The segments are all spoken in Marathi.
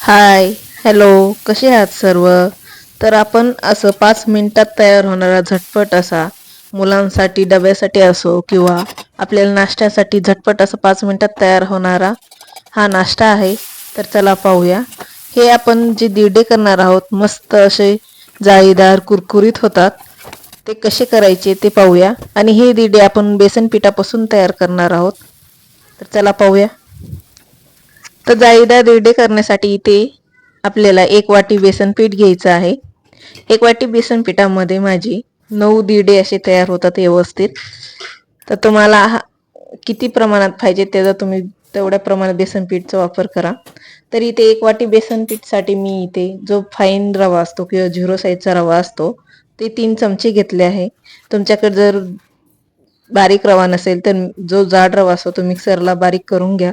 हाय, हॅलो, कसे आहात सर्व? तर आपण असं 5 मिनिटात तयार होणारा झटपट असा मुलांसाठी डब्यासाठी असो किंवा आपल्याला नाश्त्यासाठी झटपट असं 5 मिनिटात तयार होणारा हा नाश्ता आहे. तर चला पाहूया. हे आपण जे दिरडे करणार आहोत मस्त असे जाळीदार कुरकुरीत होतात. ते कसे करायचे ते पाहूया. आणि हे दिरडे आपण बेसन पिठापासून तयार करणार आहोत. तर चला पाहूया. तर जाळीदार दिरडे करण्यासाठी इथे आपल्याला 1 वाटी बेसन पीठ घ्यायचं आहे. 1 वाटी बेसन पिठामध्ये माझी 9 दिरडे असे तयार होतात व्यवस्थित. तर तुम्हाला किती प्रमाणात पाहिजे त्याचा तुम्ही तेवढ्या प्रमाणात बेसन पीठचा वापर करा. तर इथे 1 वाटी बेसन पीठसाठी मी इथे जो फाईन रवा असतो किंवा झिरो साईजचा रवा असतो ते 3 चमचे घेतले आहे. तुमच्याकडे जर बारीक रवा नसेल तर जो जाड रवा असतो तो मिक्सरला बारीक करून घ्या.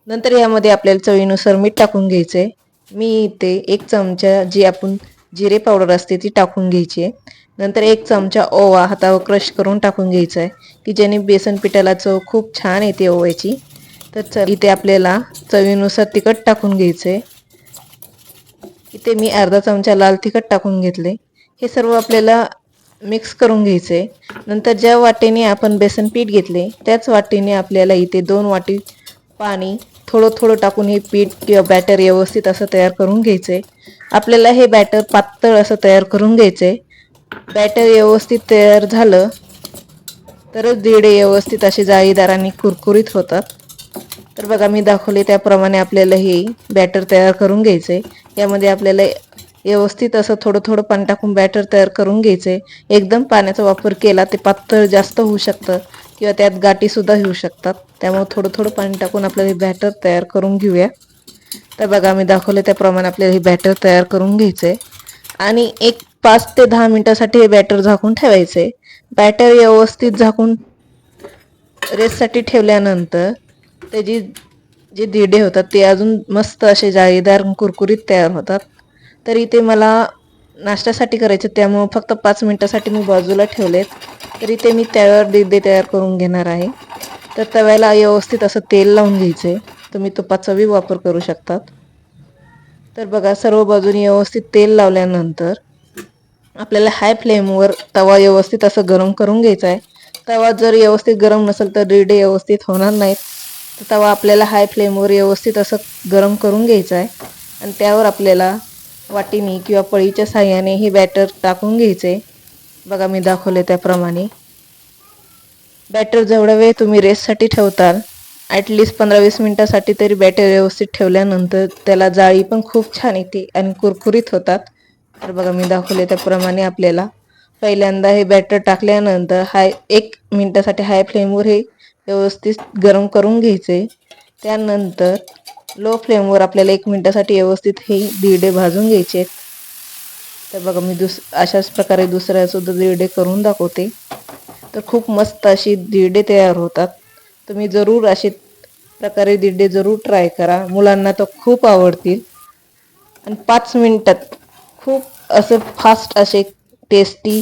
नंतर यामध्ये आपल्याला चवीनुसार मीठ टाकून घ्यायचंय. मी इथे 1 चमचा जी आपण जिरे पावडर असते ती टाकून घ्यायची आहे. नंतर 1 चमचा ओवा हातावर क्रश करून टाकून घ्यायचा आहे की ज्याने बेसन पिठाला चव खूप छान येते ओव्याची. तर इथे आपल्याला चवीनुसार तिखट टाकून घ्यायचंय. इथे मी अर्धा चमचा लाल तिखट टाकून घेतले. हे सर्व आपल्याला मिक्स करून घ्यायचे. नंतर ज्या वाटीने आपण बेसन पीठ घेतले त्याच वाटीने आपल्याला इथे 2 वाटी पाणी थोडं थोडं टाकून हे पीठ किंवा बॅटर व्यवस्थित असं तयार करून घ्यायचंय. आपल्याला हे बॅटर पातळ असं तयार करून घ्यायचंय. बॅटर व्यवस्थित तयार झालं तरच दिरडे व्यवस्थित असे जाळीदार आणि कुरकुरीत होतात. तर बघा मी दाखवले त्याप्रमाणे आपल्याला हे बॅटर तयार करून घ्यायचंय. यामध्ये आपल्याला व्यवस्थित असं थोडं थोडं पाणी टाकून बॅटर तयार करून घ्यायचंय. एकदम पाण्याचा वापर केला ते पातळ जास्त होऊ शकतं किंवा त्यात गाठी सुद्धा येऊ शकतात. त्यामुळे थोडं थोडं पाणी टाकून आपल्याला हे बॅटर तयार करून घेऊया. तर बघा मी दाखवले त्याप्रमाणे आपल्याला हे बॅटर तयार करून घ्यायचंय आणि 5 ते 10 मिनिटासाठी हे बॅटर झाकून ठेवायचंय. बॅटर व्यवस्थित झाकून रेस्टसाठी ठेवल्यानंतर त्याची जे दिरडे होतात ते अजून मस्त असे जाळीदार कुरकुरीत तयार होतात. तर इथे मला नाश्त्यासाठी करायचे त्यामुळे फक्त 5 मिनिटासाठी मी बाजूला ठेवलेत. तर इथे मी तव्यावर दिरडे तयार करून घेणार आहे. तर तव्याला व्यवस्थित असं तेल लावून घ्यायचंय. तुम्ही तुपाचाही वापर करू शकतात. तर बघा सर्व बाजूनी व्यवस्थित तेल लावल्यानंतर आपल्याला हाय फ्लेमवर तवा व्यवस्थित असं गरम करून घ्यायचा आहे. तवा जर व्यवस्थित गरम नसेल तर दिरडे व्यवस्थित होणार नाहीत. तर तवा आपल्याला हाय फ्लेमवर व्यवस्थित असं गरम करून घ्यायचा आहे आणि त्यावर आपल्याला वाटीने किंवा पळीच्या साहाय्याने हे बॅटर टाकून घ्यायचे. बघा मी दाखवले त्याप्रमाणे. बॅटर जेवढा वेळ तुम्ही रेस्टसाठी ठेवताल ॲटलिस्ट 15-20 मिनिटासाठी तरी बॅटर व्यवस्थित ठेवल्यानंतर त्याला जाळी पण खूप छान येते आणि कुरकुरीत होतात. तर बघा मी दाखवले त्याप्रमाणे आपल्याला पहिल्यांदा हे बॅटर टाकल्यानंतर 1 मिनिटासाठी हाय फ्लेमवर हे व्यवस्थित गरम करून घ्यायचे. त्यानंतर लो फ्लेमवर आपल्याला 1 मिनिटासाठी व्यवस्थित हे दिरडे भाजून घ्यायचे. तर बघा मी अशाच प्रकारे दुसऱ्या सुद्धा दिरडे करून दाखवते. तर खूप मस्त अशी दिरडे तयार होतात. तुम्ही जरूर असे प्रकारे दिरडे जरूर ट्राय करा. मुलांना तर खूप आवडतील आणि 5 मिनिटात खूप असं फास्ट असे टेस्टी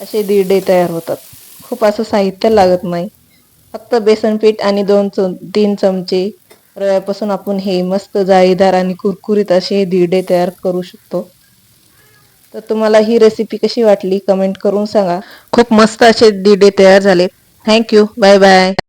असे दिरडे तयार होतात. खूप असं साहित्य लागत नाही. फक्त बेसन पीठ आणि 2-3 चमचे रव्यापासून आपण हे मस्त जाळीदार आणि कुरकुरीत असे दिरडे तयार करू शकतो. तर तुम्हाला ही रेसिपी कशी वाटली कमेंट करून सांगा. खूप मस्त असे दिरडे तयार झाले. थँक्यू. Bye bye.